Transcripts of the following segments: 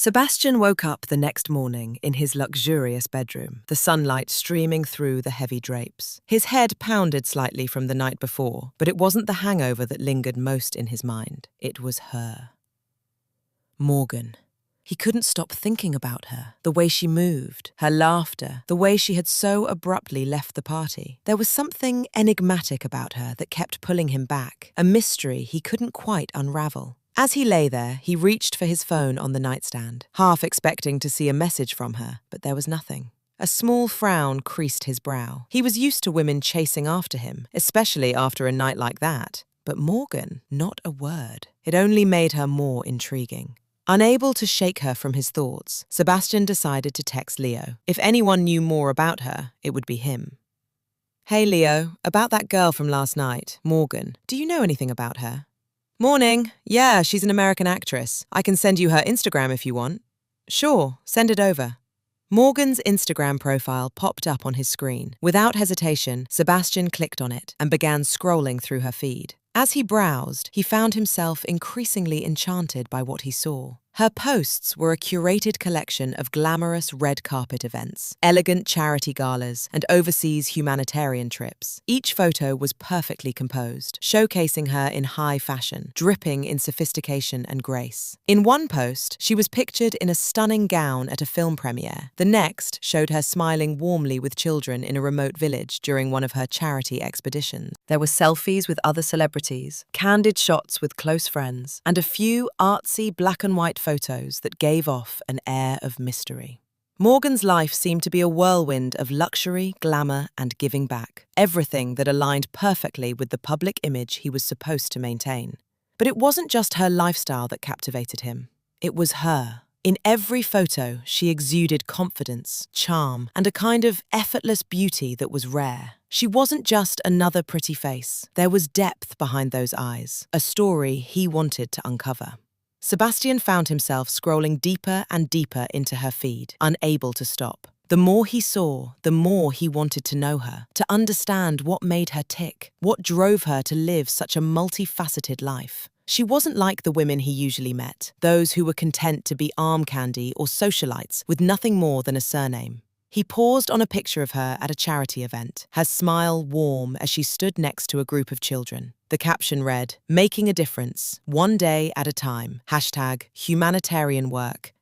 Sebastian woke up the next morning in his luxurious bedroom, the sunlight streaming through the heavy drapes. His head pounded slightly from the night before, but it wasn't the hangover that lingered most in his mind. It was her. Morgan. He couldn't stop thinking about her, the way she moved, her laughter, the way she had so abruptly left the party. There was something enigmatic about her that kept pulling him back, a mystery he couldn't quite unravel. As he lay there, he reached for his phone on the nightstand, half expecting to see a message from her, but there was nothing. A small frown creased his brow. He was used to women chasing after him, especially after a night like that. But Morgan, not a word. It only made her more intriguing. Unable to shake her from his thoughts, Sebastian decided to text Leo. If anyone knew more about her, it would be him. Hey Leo, about that girl from last night, Morgan. Do you know anything about her? Morning. Yeah, she's an American actress. I can send you her Instagram if you want. Sure, send it over. Morgan's Instagram profile popped up on his screen. Without hesitation, Sebastian clicked on it and began scrolling through her feed. As he browsed, he found himself increasingly enchanted by what he saw. Her posts were a curated collection of glamorous red carpet events, elegant charity galas, and overseas humanitarian trips. Each photo was perfectly composed, showcasing her in high fashion, dripping in sophistication and grace. In one post, she was pictured in a stunning gown at a film premiere. The next showed her smiling warmly with children in a remote village during one of her charity expeditions. There were selfies with other celebrities, candid shots with close friends, and a few artsy black and white photos that gave off an air of mystery. Morgan's life seemed to be a whirlwind of luxury, glamour, and giving back, everything that aligned perfectly with the public image he was supposed to maintain. But it wasn't just her lifestyle that captivated him. It was her. In every photo, she exuded confidence, charm, and a kind of effortless beauty that was rare. She wasn't just another pretty face. There was depth behind those eyes, a story he wanted to uncover. Sebastian found himself scrolling deeper and deeper into her feed, unable to stop. The more he saw, the more he wanted to know her, to understand what made her tick, what drove her to live such a multifaceted life. She wasn't like the women he usually met, those who were content to be arm candy or socialites with nothing more than a surname. He paused on a picture of her at a charity event, her smile warm as she stood next to a group of children. The caption read, "Making a difference, one day at a time, #humanitarian work,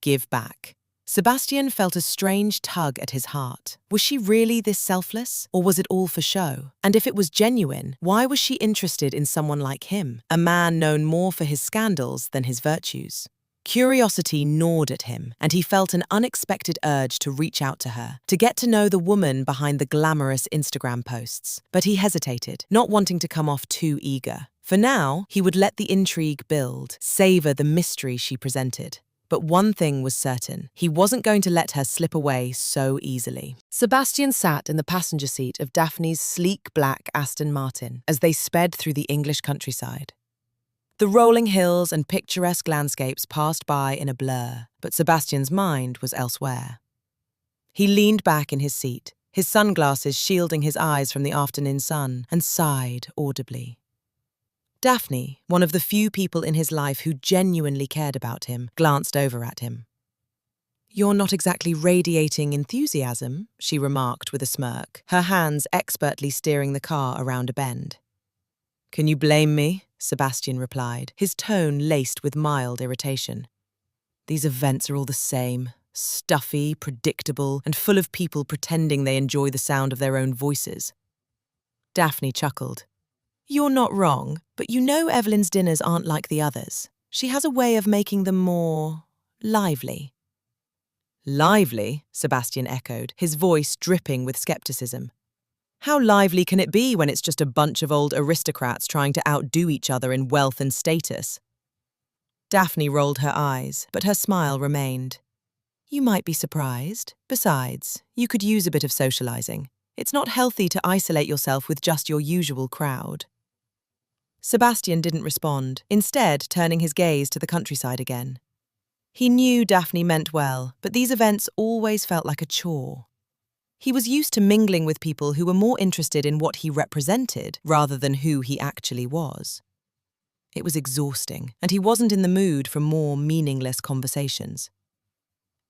#give back." Sebastian felt a strange tug at his heart. Was she really this selfless, or was it all for show? And if it was genuine, why was she interested in someone like him, a man known more for his scandals than his virtues? Curiosity gnawed at him, and he felt an unexpected urge to reach out to her, to get to know the woman behind the glamorous Instagram posts. But he hesitated, not wanting to come off too eager. For now, he would let the intrigue build, savor the mystery she presented. But one thing was certain, he wasn't going to let her slip away so easily. Sebastian sat in the passenger seat of Daphne's sleek black Aston Martin as they sped through the English countryside. The rolling hills and picturesque landscapes passed by in a blur, but Sebastian's mind was elsewhere. He leaned back in his seat, his sunglasses shielding his eyes from the afternoon sun, and sighed audibly. Daphne, one of the few people in his life who genuinely cared about him, glanced over at him. "You're not exactly radiating enthusiasm," she remarked with a smirk, her hands expertly steering the car around a bend. "Can you blame me?" Sebastian replied, his tone laced with mild irritation. "These events are all the same, stuffy, predictable, and full of people pretending they enjoy the sound of their own voices." Daphne chuckled. "You're not wrong, but you know Evelyn's dinners aren't like the others. She has a way of making them more lively." "Lively?" Sebastian echoed, his voice dripping with skepticism. "How lively can it be when it's just a bunch of old aristocrats trying to outdo each other in wealth and status?" Daphne rolled her eyes, but her smile remained. "You might be surprised. Besides, you could use a bit of socializing. It's not healthy to isolate yourself with just your usual crowd." Sebastian didn't respond, instead turning his gaze to the countryside again. He knew Daphne meant well, but these events always felt like a chore. He was used to mingling with people who were more interested in what he represented rather than who he actually was. It was exhausting, and he wasn't in the mood for more meaningless conversations.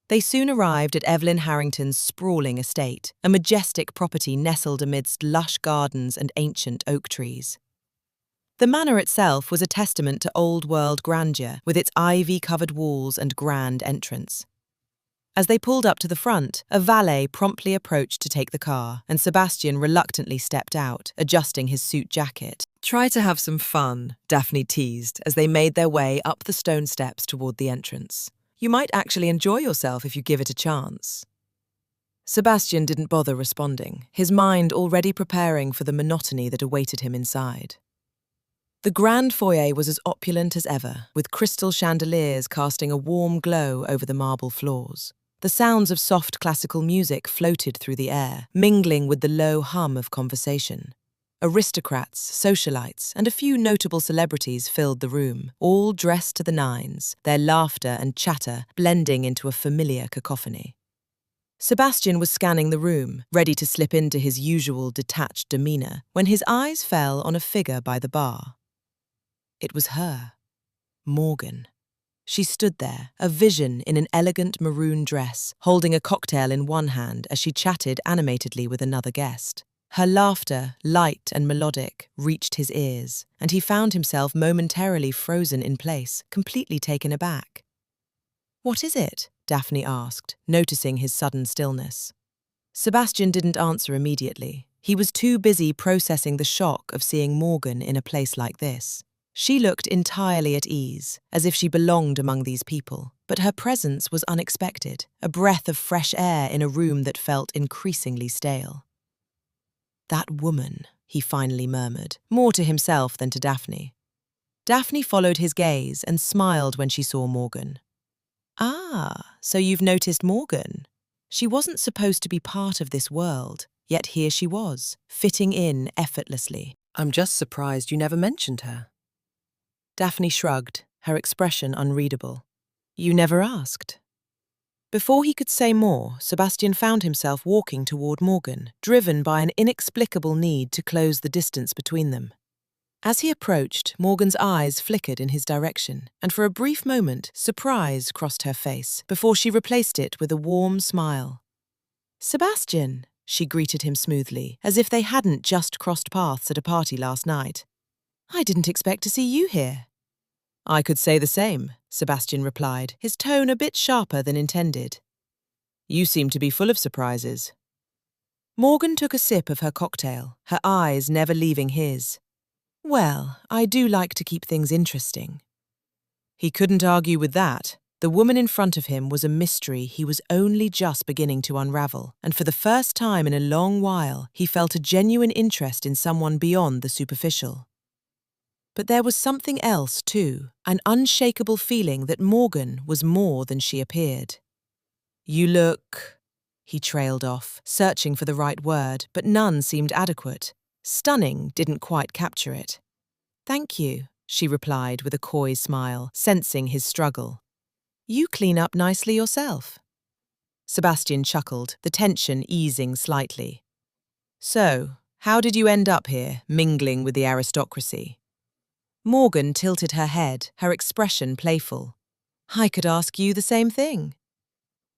They soon arrived at Evelyn Harrington's sprawling estate, a majestic property nestled amidst lush gardens and ancient oak trees. The manor itself was a testament to old-world grandeur, with its ivy-covered walls and grand entrance. As they pulled up to the front, a valet promptly approached to take the car, and Sebastian reluctantly stepped out, adjusting his suit jacket. "Try to have some fun," Daphne teased as they made their way up the stone steps toward the entrance. "You might actually enjoy yourself if you give it a chance." Sebastian didn't bother responding, his mind already preparing for the monotony that awaited him inside. The grand foyer was as opulent as ever, with crystal chandeliers casting a warm glow over the marble floors. The sounds of soft classical music floated through the air, mingling with the low hum of conversation. Aristocrats, socialites, and a few notable celebrities filled the room, all dressed to the nines, their laughter and chatter blending into a familiar cacophony. Sebastian was scanning the room, ready to slip into his usual detached demeanor, when his eyes fell on a figure by the bar. It was her, Morgan. She stood there, a vision in an elegant maroon dress, holding a cocktail in one hand as she chatted animatedly with another guest. Her laughter, light and melodic, reached his ears, and he found himself momentarily frozen in place, completely taken aback. "What is it?" Daphne asked, noticing his sudden stillness. Sebastian didn't answer immediately. He was too busy processing the shock of seeing Morgan in a place like this. She looked entirely at ease, as if she belonged among these people, but her presence was unexpected, a breath of fresh air in a room that felt increasingly stale. "That woman," he finally murmured, more to himself than to Daphne. Daphne followed his gaze and smiled when she saw Morgan. "Ah, so you've noticed Morgan. She wasn't supposed to be part of this world, yet here she was, fitting in effortlessly. I'm just surprised you never mentioned her." Daphne shrugged, her expression unreadable. "You never asked." Before he could say more, Sebastian found himself walking toward Morgan, driven by an inexplicable need to close the distance between them. As he approached, Morgan's eyes flickered in his direction, and for a brief moment, surprise crossed her face, before she replaced it with a warm smile. "Sebastian," she greeted him smoothly, as if they hadn't just crossed paths at a party last night. "I didn't expect to see you here." "I could say the same," Sebastian replied, his tone a bit sharper than intended. "You seem to be full of surprises." Morgan took a sip of her cocktail, her eyes never leaving his. "Well, I do like to keep things interesting." He couldn't argue with that. The woman in front of him was a mystery he was only just beginning to unravel, and for the first time in a long while, he felt a genuine interest in someone beyond the superficial. But there was something else, too, an unshakable feeling that Morgan was more than she appeared. "You look—" he trailed off, searching for the right word, but none seemed adequate. Stunning didn't quite capture it. "Thank you," she replied with a coy smile, sensing his struggle. "You clean up nicely yourself." Sebastian chuckled, the tension easing slightly. "So, how did you end up here, mingling with the aristocracy?" Morgan tilted her head, her expression playful. "I could ask you the same thing."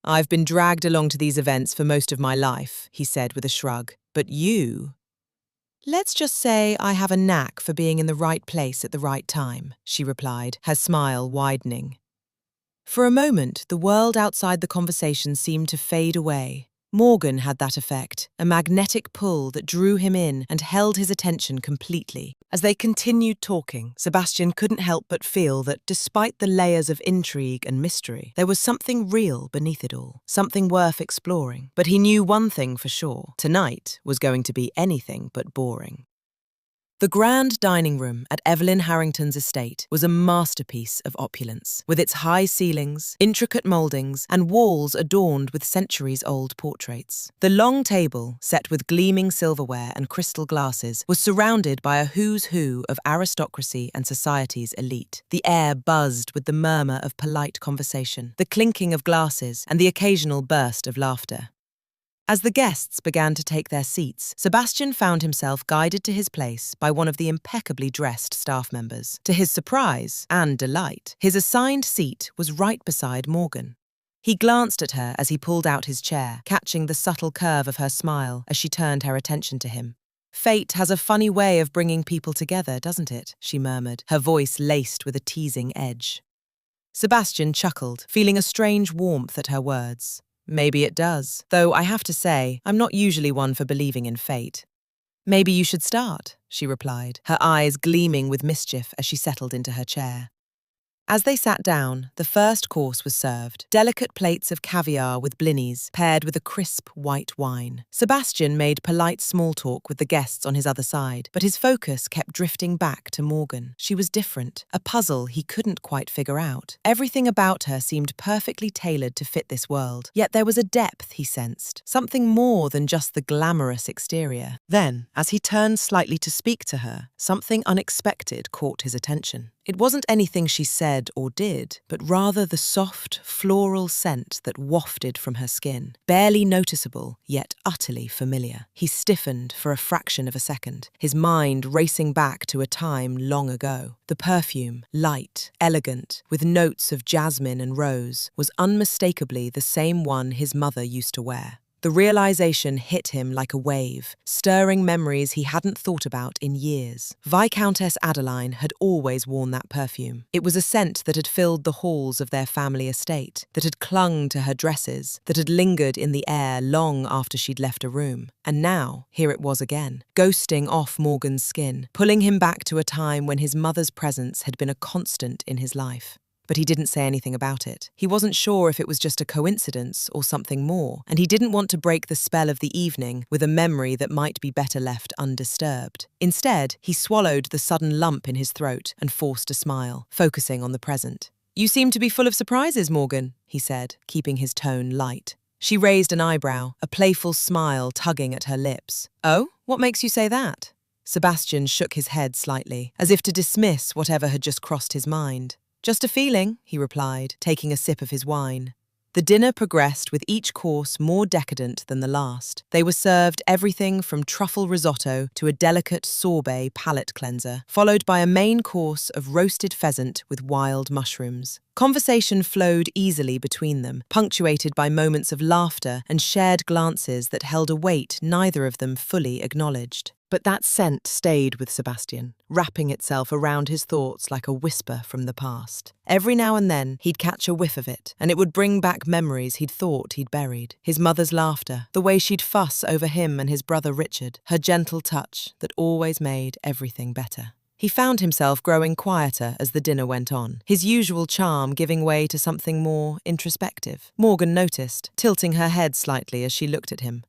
"I've been dragged along to these events for most of my life," he said with a shrug. "But you—" "Let's just say I have a knack for being in the right place at the right time," she replied, her smile widening. For a moment, the world outside the conversation seemed to fade away. Morgan had that effect, a magnetic pull that drew him in and held his attention completely. As they continued talking, Sebastian couldn't help but feel that, despite the layers of intrigue and mystery, there was something real beneath it all, something worth exploring. But he knew one thing for sure: tonight was going to be anything but boring. The grand dining room at Evelyn Harrington's estate was a masterpiece of opulence, with its high ceilings, intricate mouldings, and walls adorned with centuries-old portraits. The long table, set with gleaming silverware and crystal glasses, was surrounded by a who's who of aristocracy and society's elite. The air buzzed with the murmur of polite conversation, the clinking of glasses, and the occasional burst of laughter. As the guests began to take their seats, Sebastian found himself guided to his place by one of the impeccably dressed staff members. To his surprise and delight, his assigned seat was right beside Morgan. He glanced at her as he pulled out his chair, catching the subtle curve of her smile as she turned her attention to him. "Fate has a funny way of bringing people together, doesn't it?" she murmured, her voice laced with a teasing edge. Sebastian chuckled, feeling a strange warmth at her words. "Maybe it does, though I have to say, I'm not usually one for believing in fate." "Maybe you should start," she replied, her eyes gleaming with mischief as she settled into her chair. As they sat down, the first course was served, delicate plates of caviar with blinis, paired with a crisp white wine. Sebastian made polite small talk with the guests on his other side, but his focus kept drifting back to Morgan. She was different, a puzzle he couldn't quite figure out. Everything about her seemed perfectly tailored to fit this world, yet there was a depth he sensed, something more than just the glamorous exterior. Then, as he turned slightly to speak to her, something unexpected caught his attention. It wasn't anything she said or did, but rather the soft, floral scent that wafted from her skin, barely noticeable, yet utterly familiar. He stiffened for a fraction of a second, his mind racing back to a time long ago. The perfume, light, elegant, with notes of jasmine and rose, was unmistakably the same one his mother used to wear. The realization hit him like a wave, stirring memories he hadn't thought about in years. Viscountess Adeline had always worn that perfume. It was a scent that had filled the halls of their family estate, that had clung to her dresses, that had lingered in the air long after she'd left a room. And now, here it was again, ghosting off Morgan's skin, pulling him back to a time when his mother's presence had been a constant in his life. But he didn't say anything about it. He wasn't sure if it was just a coincidence or something more, and he didn't want to break the spell of the evening with a memory that might be better left undisturbed. Instead, he swallowed the sudden lump in his throat and forced a smile, focusing on the present. "You seem to be full of surprises, Morgan," he said, keeping his tone light. She raised an eyebrow, a playful smile tugging at her lips. "Oh, what makes you say that?" Sebastian shook his head slightly, as if to dismiss whatever had just crossed his mind. "Just a feeling," he replied, taking a sip of his wine. The dinner progressed with each course more decadent than the last. They were served everything from truffle risotto to a delicate sorbet palate cleanser, followed by a main course of roasted pheasant with wild mushrooms. Conversation flowed easily between them, punctuated by moments of laughter and shared glances that held a weight neither of them fully acknowledged. But that scent stayed with Sebastian, wrapping itself around his thoughts like a whisper from the past. Every now and then, he'd catch a whiff of it, and it would bring back memories he'd thought he'd buried. His mother's laughter, the way she'd fuss over him and his brother Richard, her gentle touch that always made everything better. He found himself growing quieter as the dinner went on, his usual charm giving way to something more introspective. Morgan noticed, tilting her head slightly as she looked at him.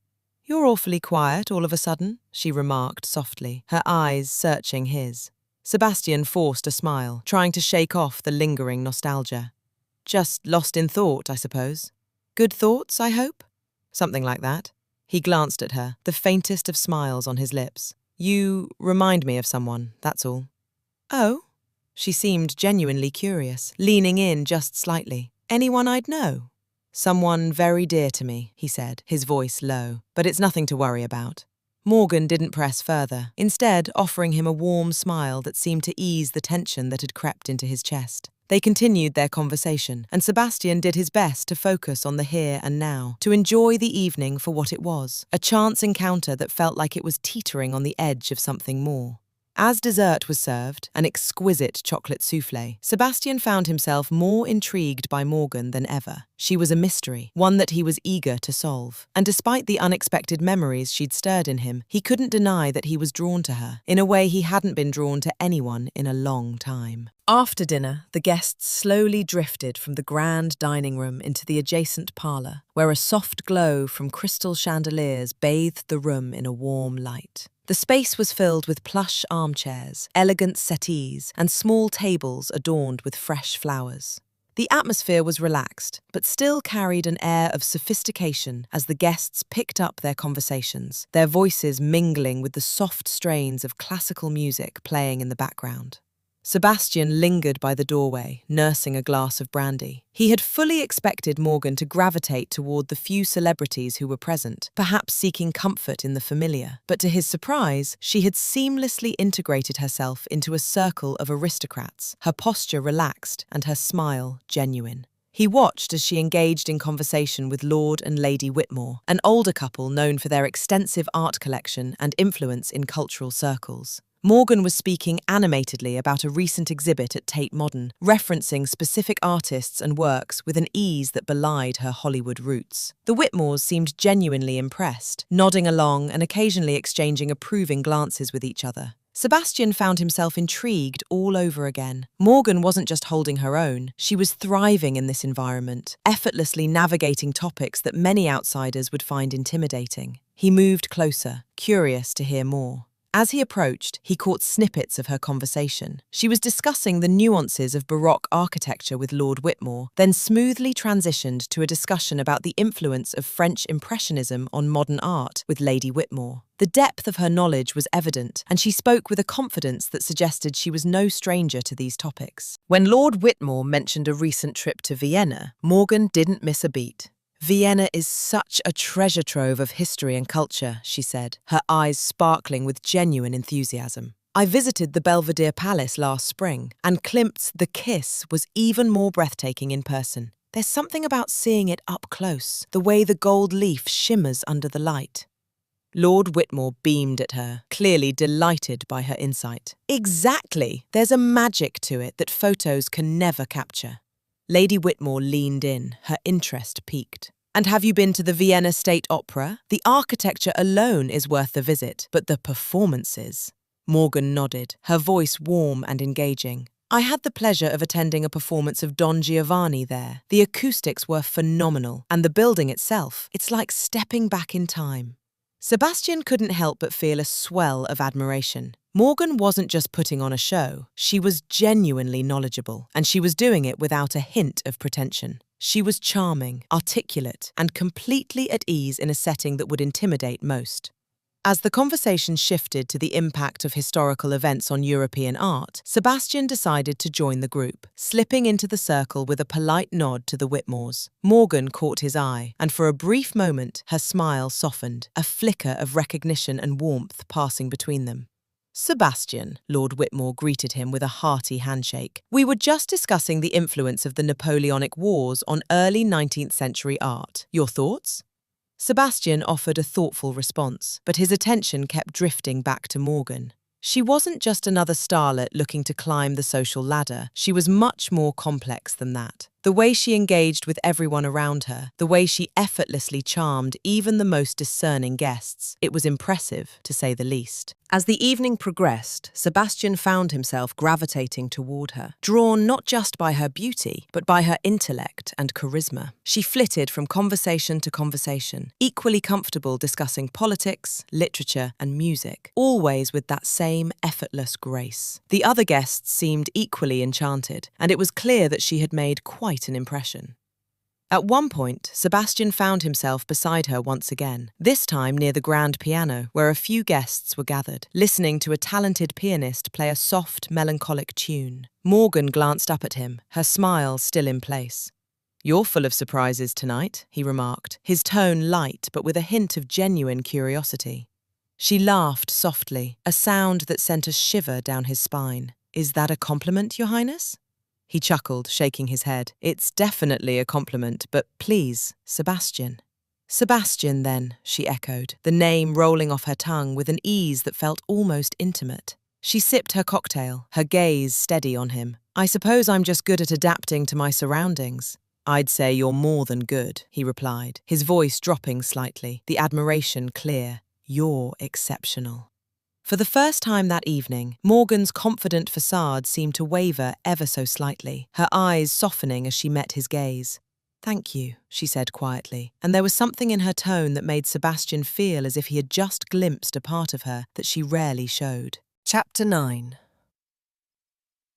"You're awfully quiet all of a sudden," she remarked softly, her eyes searching his. Sebastian forced a smile, trying to shake off the lingering nostalgia. "Just lost in thought, I suppose. Good thoughts, I hope?" "Something like that." He glanced at her, the faintest of smiles on his lips. "You remind me of someone, that's all." "Oh?" She seemed genuinely curious, leaning in just slightly. "Anyone I'd know?" "Someone very dear to me," he said, his voice low, "but it's nothing to worry about." Morgan didn't press further, instead offering him a warm smile that seemed to ease the tension that had crept into his chest. They continued their conversation, and Sebastian did his best to focus on the here and now, to enjoy the evening for what it was, a chance encounter that felt like it was teetering on the edge of something more. As dessert was served, an exquisite chocolate soufflé, Sebastian found himself more intrigued by Morgan than ever. She was a mystery, one that he was eager to solve. And despite the unexpected memories she'd stirred in him, he couldn't deny that he was drawn to her, in a way he hadn't been drawn to anyone in a long time. After dinner, the guests slowly drifted from the grand dining room into the adjacent parlour, where a soft glow from crystal chandeliers bathed the room in a warm light. The space was filled with plush armchairs, elegant settees, and small tables adorned with fresh flowers. The atmosphere was relaxed, but still carried an air of sophistication as the guests picked up their conversations, their voices mingling with the soft strains of classical music playing in the background. Sebastian lingered by the doorway, nursing a glass of brandy. He had fully expected Morgan to gravitate toward the few celebrities who were present, perhaps seeking comfort in the familiar. But to his surprise, she had seamlessly integrated herself into a circle of aristocrats, her posture relaxed and her smile genuine. He watched as she engaged in conversation with Lord and Lady Whitmore, an older couple known for their extensive art collection and influence in cultural circles. Morgan was speaking animatedly about a recent exhibit at Tate Modern, referencing specific artists and works with an ease that belied her Hollywood roots. The Whitmores seemed genuinely impressed, nodding along and occasionally exchanging approving glances with each other. Sebastian found himself intrigued all over again. Morgan wasn't just holding her own, she was thriving in this environment, effortlessly navigating topics that many outsiders would find intimidating. He moved closer, curious to hear more. As he approached, he caught snippets of her conversation. She was discussing the nuances of Baroque architecture with Lord Whitmore, then smoothly transitioned to a discussion about the influence of French Impressionism on modern art with Lady Whitmore. The depth of her knowledge was evident, and she spoke with a confidence that suggested she was no stranger to these topics. When Lord Whitmore mentioned a recent trip to Vienna, Morgan didn't miss a beat. "Vienna is such a treasure trove of history and culture," she said, her eyes sparkling with genuine enthusiasm. "I visited the Belvedere Palace last spring, and Klimt's The Kiss was even more breathtaking in person. There's something about seeing it up close, the way the gold leaf shimmers under the light." Lord Whitmore beamed at her, clearly delighted by her insight. "Exactly! There's a magic to it that photos can never capture." Lady Whitmore leaned in, her interest piqued. "And have you been to the Vienna State Opera? The architecture alone is worth the visit, but the performances." Morgan nodded, her voice warm and engaging. "I had the pleasure of attending a performance of Don Giovanni there. The acoustics were phenomenal, and the building itself, it's like stepping back in time." Sebastian couldn't help but feel a swell of admiration. Morgan wasn't just putting on a show, she was genuinely knowledgeable, and she was doing it without a hint of pretension. She was charming, articulate, and completely at ease in a setting that would intimidate most. As the conversation shifted to the impact of historical events on European art, Sebastian decided to join the group, slipping into the circle with a polite nod to the Whitmores. Morgan caught his eye, and for a brief moment, her smile softened, a flicker of recognition and warmth passing between them. "Sebastian," Lord Whitmore greeted him with a hearty handshake. "We were just discussing the influence of the Napoleonic Wars on early 19th century art. Your thoughts?" Sebastian offered a thoughtful response, but his attention kept drifting back to Morgan. She wasn't just another starlet looking to climb the social ladder, she was much more complex than that. The way she engaged with everyone around her, the way she effortlessly charmed even the most discerning guests, it was impressive, to say the least. As the evening progressed, Sebastian found himself gravitating toward her, drawn not just by her beauty, but by her intellect and charisma. She flitted from conversation to conversation, equally comfortable discussing politics, literature, and music, always with that same effortless grace. The other guests seemed equally enchanted, and it was clear that she had made quite an impression. At one point, Sebastian found himself beside her once again, this time near the grand piano, where a few guests were gathered, listening to a talented pianist play a soft, melancholic tune. Morgan glanced up at him, her smile still in place. "You're full of surprises tonight," he remarked, his tone light but with a hint of genuine curiosity. She laughed softly, a sound that sent a shiver down his spine. "Is that a compliment, Your Highness?" He chuckled, shaking his head. "It's definitely a compliment, but please, Sebastian." "Sebastian, then," she echoed, the name rolling off her tongue with an ease that felt almost intimate. She sipped her cocktail, her gaze steady on him. "I suppose I'm just good at adapting to my surroundings." "I'd say you're more than good," he replied, his voice dropping slightly, the admiration clear. "You're exceptional." For the first time that evening, Morgan's confident facade seemed to waver ever so slightly, her eyes softening as she met his gaze. "Thank you," she said quietly, and there was something in her tone that made Sebastian feel as if he had just glimpsed a part of her that she rarely showed. Chapter 9.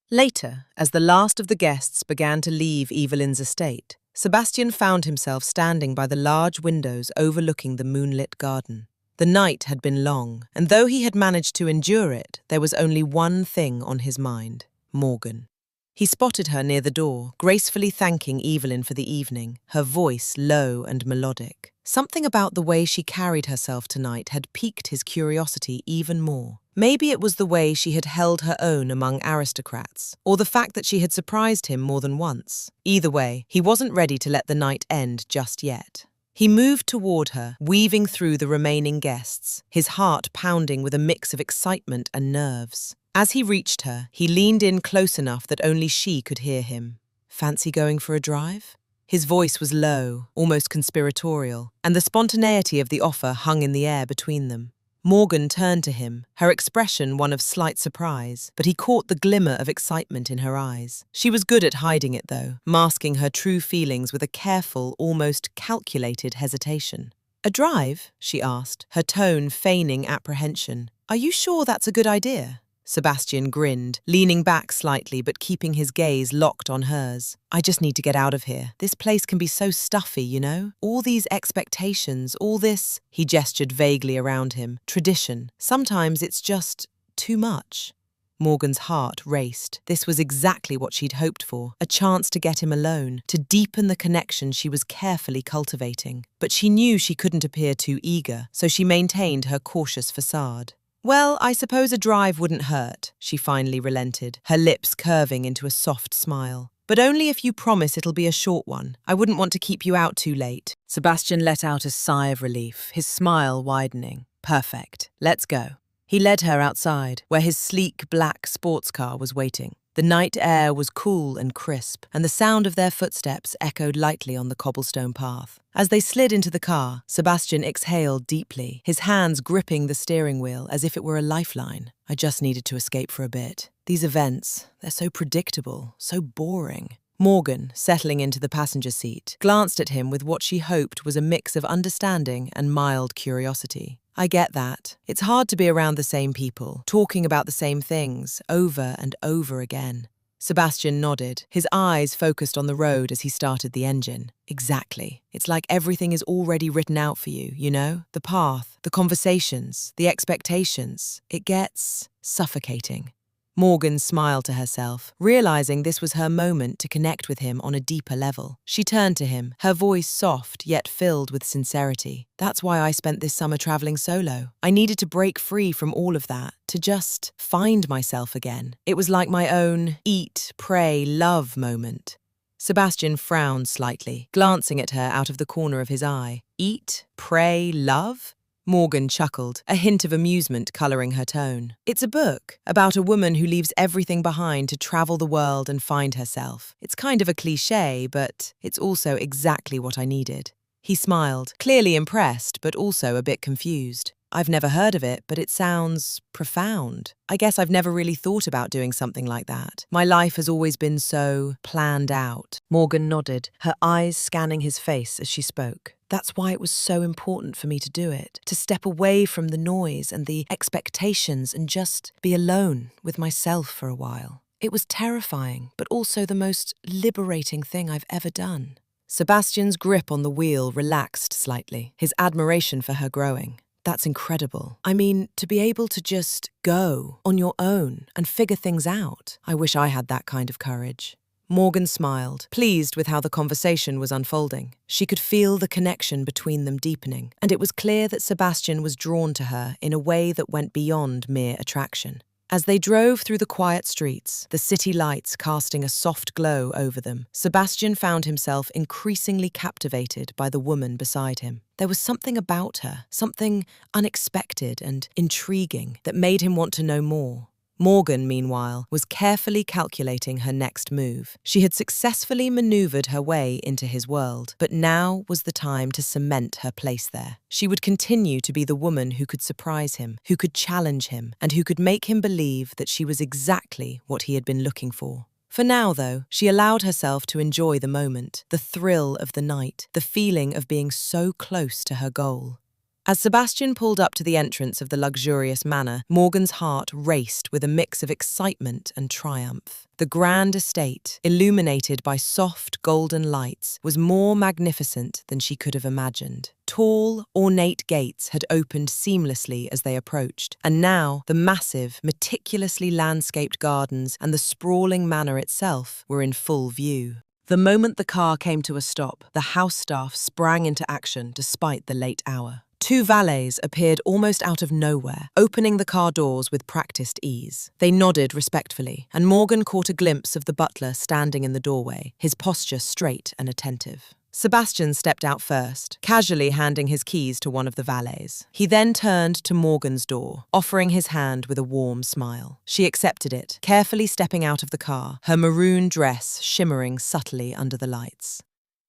Later, as the last of the guests began to leave Evelyn's estate, Sebastian found himself standing by the large windows overlooking the moonlit garden. The night had been long, and though he had managed to endure it, there was only one thing on his mind. Morgan. He spotted her near the door, gracefully thanking Evelyn for the evening, her voice low and melodic. Something about the way she carried herself tonight had piqued his curiosity even more. Maybe it was the way she had held her own among aristocrats, or the fact that she had surprised him more than once. Either way, he wasn't ready to let the night end just yet. He moved toward her, weaving through the remaining guests, his heart pounding with a mix of excitement and nerves. As he reached her, he leaned in close enough that only she could hear him. "Fancy going for a drive?" His voice was low, almost conspiratorial, and the spontaneity of the offer hung in the air between them. Morgan turned to him, her expression one of slight surprise, but he caught the glimmer of excitement in her eyes. She was good at hiding it, though, masking her true feelings with a careful, almost calculated hesitation. "A drive?" she asked, her tone feigning apprehension. "Are you sure that's a good idea?" Sebastian grinned, leaning back slightly but keeping his gaze locked on hers. "I just need to get out of here. This place can be so stuffy, you know? All these expectations, all this—" He gestured vaguely around him. "Tradition. Sometimes it's just too much." Morgan's heart raced. This was exactly what she'd hoped for, a chance to get him alone, to deepen the connection she was carefully cultivating. But she knew she couldn't appear too eager, so she maintained her cautious facade. "Well, I suppose a drive wouldn't hurt," she finally relented, her lips curving into a soft smile. "But only if you promise it'll be a short one. I wouldn't want to keep you out too late." Sebastian let out a sigh of relief, his smile widening. "Perfect. Let's go." He led her outside, where his sleek black sports car was waiting. The night air was cool and crisp, and the sound of their footsteps echoed lightly on the cobblestone path. As they slid into the car, Sebastian exhaled deeply, his hands gripping the steering wheel as if it were a lifeline. "I just needed to escape for a bit. These events, they're so predictable, so boring." Morgan, settling into the passenger seat, glanced at him with what she hoped was a mix of understanding and mild curiosity. "I get that. It's hard to be around the same people, talking about the same things, over and over again." Sebastian nodded, his eyes focused on the road as he started the engine. "Exactly. It's like everything is already written out for you, you know? The path, the conversations, the expectations. It gets suffocating." Morgan smiled to herself, realizing this was her moment to connect with him on a deeper level. She turned to him, her voice soft yet filled with sincerity. "That's why I spent this summer traveling solo. I needed to break free from all of that, to just find myself again. It was like my own eat, pray, love moment." Sebastian frowned slightly, glancing at her out of the corner of his eye. "Eat, pray, love?" Morgan chuckled, a hint of amusement coloring her tone. "It's a book about a woman who leaves everything behind to travel the world and find herself. It's kind of a cliché, but it's also exactly what I needed." He smiled, clearly impressed, but also a bit confused. "I've never heard of it, but it sounds profound. I guess I've never really thought about doing something like that. My life has always been so planned out." Morgan nodded, her eyes scanning his face as she spoke. "That's why it was so important for me to do it, to step away from the noise and the expectations and just be alone with myself for a while. It was terrifying, but also the most liberating thing I've ever done." Sebastian's grip on the wheel relaxed slightly, his admiration for her growing. "That's incredible. I mean, to be able to just go on your own and figure things out. I wish I had that kind of courage." Morgan smiled, pleased with how the conversation was unfolding. She could feel the connection between them deepening, and it was clear that Sebastian was drawn to her in a way that went beyond mere attraction. As they drove through the quiet streets, the city lights casting a soft glow over them, Sebastian found himself increasingly captivated by the woman beside him. There was something about her, something unexpected and intriguing, that made him want to know more. Morgan, meanwhile, was carefully calculating her next move. She had successfully maneuvered her way into his world, but now was the time to cement her place there. She would continue to be the woman who could surprise him, who could challenge him, and who could make him believe that she was exactly what he had been looking for. For now, though, she allowed herself to enjoy the moment, the thrill of the night, the feeling of being so close to her goal. As Sebastian pulled up to the entrance of the luxurious manor, Morgan's heart raced with a mix of excitement and triumph. The grand estate, illuminated by soft golden lights, was more magnificent than she could have imagined. Tall, ornate gates had opened seamlessly as they approached, and now the massive, meticulously landscaped gardens and the sprawling manor itself were in full view. The moment the car came to a stop, the house staff sprang into action despite the late hour. Two valets appeared almost out of nowhere, opening the car doors with practiced ease. They nodded respectfully, and Morgan caught a glimpse of the butler standing in the doorway, his posture straight and attentive. Sebastian stepped out first, casually handing his keys to one of the valets. He then turned to Morgan's door, offering his hand with a warm smile. She accepted it, carefully stepping out of the car, her maroon dress shimmering subtly under the lights.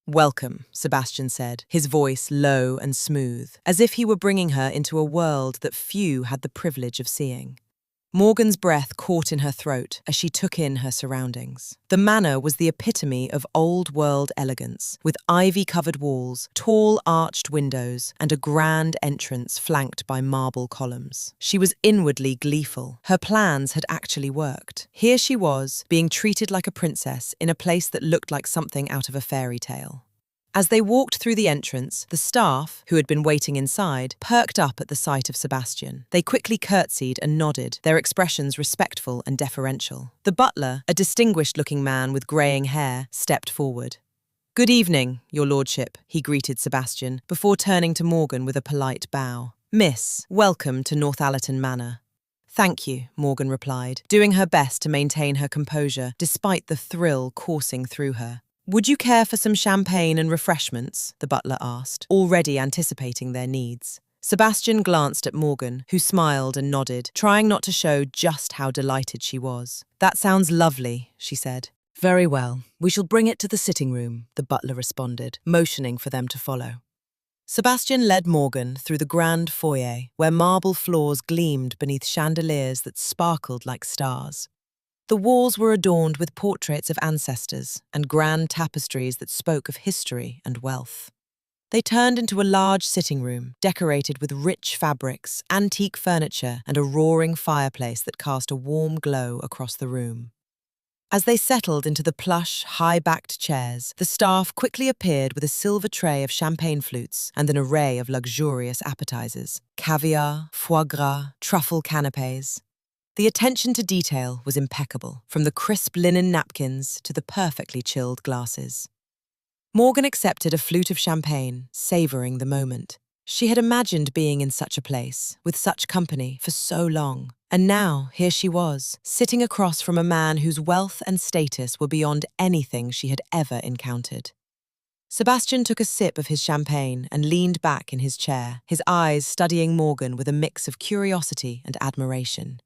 "Welcome," Sebastian said, his voice low and smooth, as if he were bringing her into a world that few had the privilege of seeing. Morgan's breath caught in her throat as she took in her surroundings. The manor was the epitome of old-world elegance, with ivy-covered walls, tall arched windows, and a grand entrance flanked by marble columns. She was inwardly gleeful. Her plans had actually worked. Here she was, being treated like a princess in a place that looked like something out of a fairy tale. As they walked through the entrance, the staff, who had been waiting inside, perked up at the sight of Sebastian. They quickly curtsied and nodded, their expressions respectful and deferential. The butler, a distinguished-looking man with greying hair, stepped forward. "Good evening, your lordship," he greeted Sebastian, before turning to Morgan with a polite bow. "Miss, welcome to Northallerton Manor." "Thank you," Morgan replied, doing her best to maintain her composure, despite the thrill coursing through her. "Would you care for some champagne and refreshments?" the butler asked, already anticipating their needs. Sebastian glanced at Morgan, who smiled and nodded, trying not to show just how delighted she was. "That sounds lovely," she said. "Very well. We shall bring it to the sitting room," the butler responded, motioning for them to follow. Sebastian led Morgan through the grand foyer, where marble floors gleamed beneath chandeliers that sparkled like stars. The walls were adorned with portraits of ancestors and grand tapestries that spoke of history and wealth. They turned into a large sitting room, decorated with rich fabrics, antique furniture, and a roaring fireplace that cast a warm glow across the room. As they settled into the plush, high-backed chairs, the staff quickly appeared with a silver tray of champagne flutes and an array of luxurious appetizers: caviar, foie gras, truffle canapés. The attention to detail was impeccable, from the crisp linen napkins to the perfectly chilled glasses. Morgan accepted a flute of champagne, savouring the moment. She had imagined being in such a place, with such company, for so long. And now, here she was, sitting across from a man whose wealth and status were beyond anything she had ever encountered. Sebastian took a sip of his champagne and leaned back in his chair, his eyes studying Morgan with a mix of curiosity and admiration.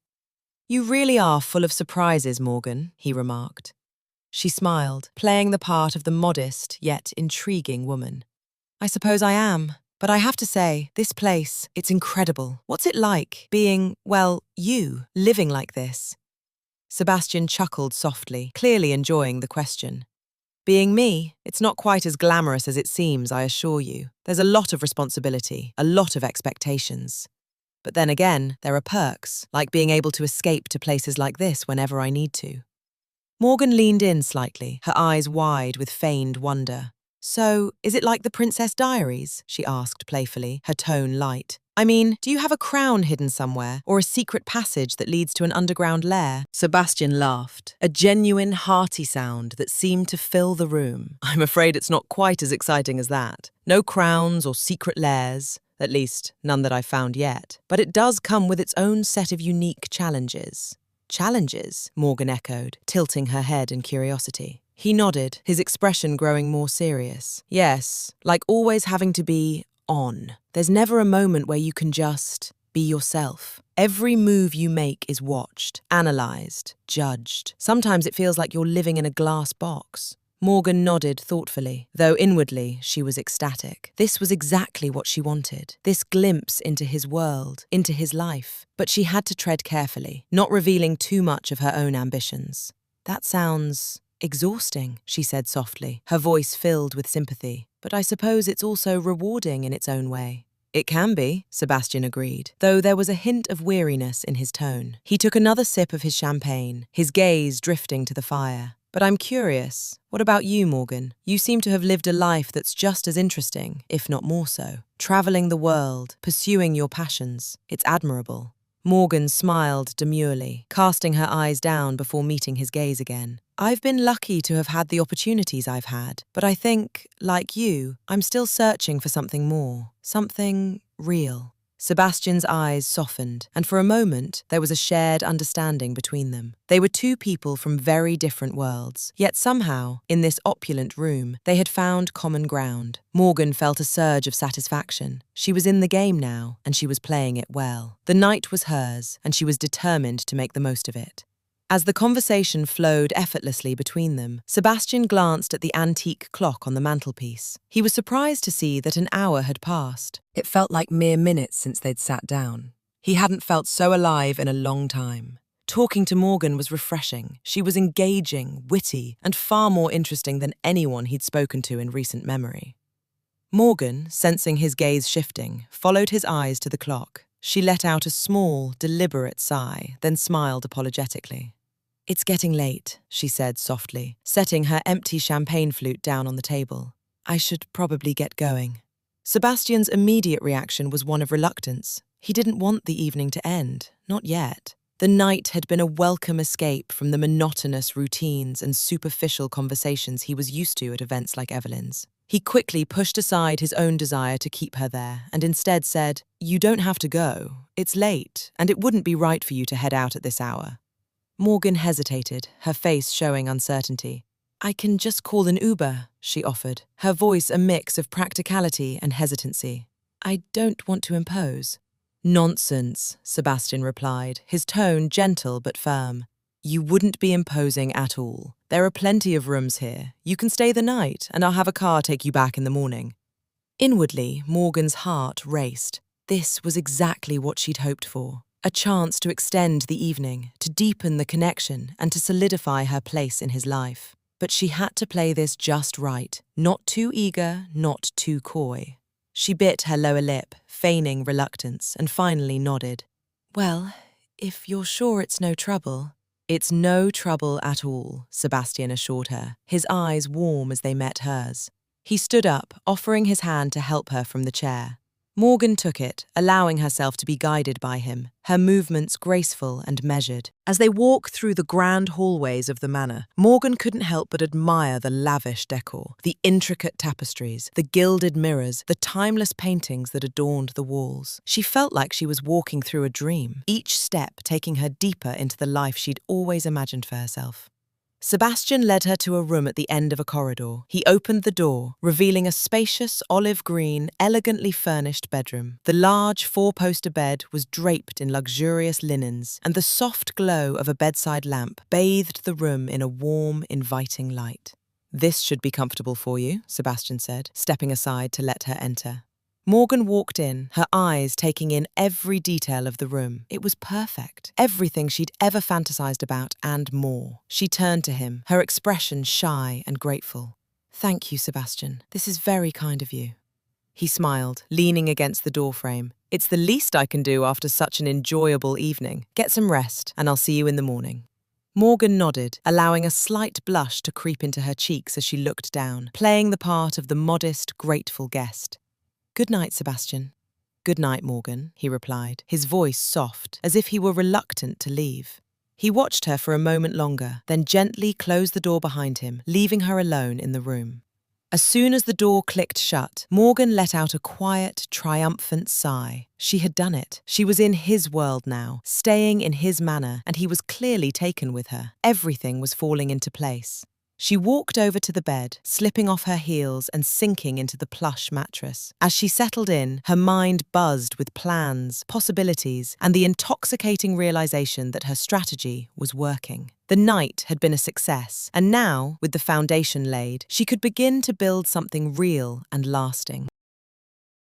"You really are full of surprises, Morgan," he remarked. She smiled, playing the part of the modest yet intriguing woman. "I suppose I am. But I have to say, this place, it's incredible. What's it like, being, well, you, living like this?" Sebastian chuckled softly, clearly enjoying the question. "Being me, it's not quite as glamorous as it seems, I assure you. There's a lot of responsibility, a lot of expectations. But then again, there are perks, like being able to escape to places like this whenever I need to." Morgan leaned in slightly, her eyes wide with feigned wonder. "So, is it like the Princess Diaries?" she asked playfully, her tone light. "I mean, do you have a crown hidden somewhere, or a secret passage that leads to an underground lair?" Sebastian laughed, a genuine, hearty sound that seemed to fill the room. "I'm afraid it's not quite as exciting as that. No crowns or secret lairs. At least, none that I've found yet. But it does come with its own set of unique challenges." "Challenges?" Morgan echoed, tilting her head in curiosity. He nodded, his expression growing more serious. "Yes, like always having to be on. There's never a moment where you can just be yourself. Every move you make is watched, analysed, judged. Sometimes it feels like you're living in a glass box." Morgan nodded thoughtfully, though inwardly she was ecstatic. This was exactly what she wanted, this glimpse into his world, into his life. But she had to tread carefully, not revealing too much of her own ambitions. "That sounds exhausting," she said softly, her voice filled with sympathy. "But I suppose it's also rewarding in its own way." "It can be," Sebastian agreed, though there was a hint of weariness in his tone. He took another sip of his champagne, his gaze drifting to the fire. But I'm curious, what about you, Morgan? You seem to have lived a life that's just as interesting, if not more so. Traveling the world, pursuing your passions. It's admirable. Morgan smiled demurely, casting her eyes down before meeting his gaze again. I've been lucky to have had the opportunities I've had, but I think, like you, I'm still searching for something more, something real. Sebastian's eyes softened, and for a moment there was a shared understanding between them. They were two people from very different worlds, yet somehow, in this opulent room, they had found common ground. Morgan felt a surge of satisfaction. She was in the game now, and she was playing it well. The night was hers, and she was determined to make the most of it. As the conversation flowed effortlessly between them, Sebastian glanced at the antique clock on the mantelpiece. He was surprised to see that an hour had passed. It felt like mere minutes since they'd sat down. He hadn't felt so alive in a long time. Talking to Morgan was refreshing. She was engaging, witty, and far more interesting than anyone he'd spoken to in recent memory. Morgan, sensing his gaze shifting, followed his eyes to the clock. She let out a small, deliberate sigh, then smiled apologetically. "It's getting late," she said softly, setting her empty champagne flute down on the table. "I should probably get going." Sebastian's immediate reaction was one of reluctance. He didn't want the evening to end, not yet. The night had been a welcome escape from the monotonous routines and superficial conversations he was used to at events like Evelyn's. He quickly pushed aside his own desire to keep her there and instead said, "You don't have to go. It's late, and it wouldn't be right for you to head out at this hour." Morgan hesitated, her face showing uncertainty. "I can just call an Uber," she offered, her voice a mix of practicality and hesitancy. "I don't want to impose." "Nonsense," Sebastian replied, his tone gentle but firm. "You wouldn't be imposing at all. There are plenty of rooms here. You can stay the night, and I'll have a car take you back in the morning." Inwardly, Morgan's heart raced. This was exactly what she'd hoped for. A chance to extend the evening, to deepen the connection, and to solidify her place in his life. But she had to play this just right, not too eager, not too coy. She bit her lower lip, feigning reluctance, and finally nodded. "Well, if you're sure it's no trouble." "It's no trouble at all," Sebastian assured her, his eyes warm as they met hers. He stood up, offering his hand to help her from the chair. Morgan took it, allowing herself to be guided by him, her movements graceful and measured. As they walked through the grand hallways of the manor, Morgan couldn't help but admire the lavish decor, the intricate tapestries, the gilded mirrors, the timeless paintings that adorned the walls. She felt like she was walking through a dream, each step taking her deeper into the life she'd always imagined for herself. Sebastian led her to a room at the end of a corridor. He opened the door, revealing a spacious, olive-green, elegantly furnished bedroom. The large four-poster bed was draped in luxurious linens, and the soft glow of a bedside lamp bathed the room in a warm, inviting light. "This should be comfortable for you," Sebastian said, stepping aside to let her enter. Morgan walked in, her eyes taking in every detail of the room. It was perfect. Everything she'd ever fantasized about and more. She turned to him, her expression shy and grateful. "Thank you, Sebastian. This is very kind of you." He smiled, leaning against the doorframe. "It's the least I can do after such an enjoyable evening. Get some rest, and I'll see you in the morning." Morgan nodded, allowing a slight blush to creep into her cheeks as she looked down, playing the part of the modest, grateful guest. "Good night, Sebastian." "Good night, Morgan," he replied, his voice soft, as if he were reluctant to leave. He watched her for a moment longer, then gently closed the door behind him, leaving her alone in the room. As soon as the door clicked shut, Morgan let out a quiet, triumphant sigh. She had done it. She was in his world now, staying in his manor, and he was clearly taken with her. Everything was falling into place. She walked over to the bed, slipping off her heels and sinking into the plush mattress. As she settled in, her mind buzzed with plans, possibilities, and the intoxicating realization that her strategy was working. The night had been a success, and now, with the foundation laid, she could begin to build something real and lasting.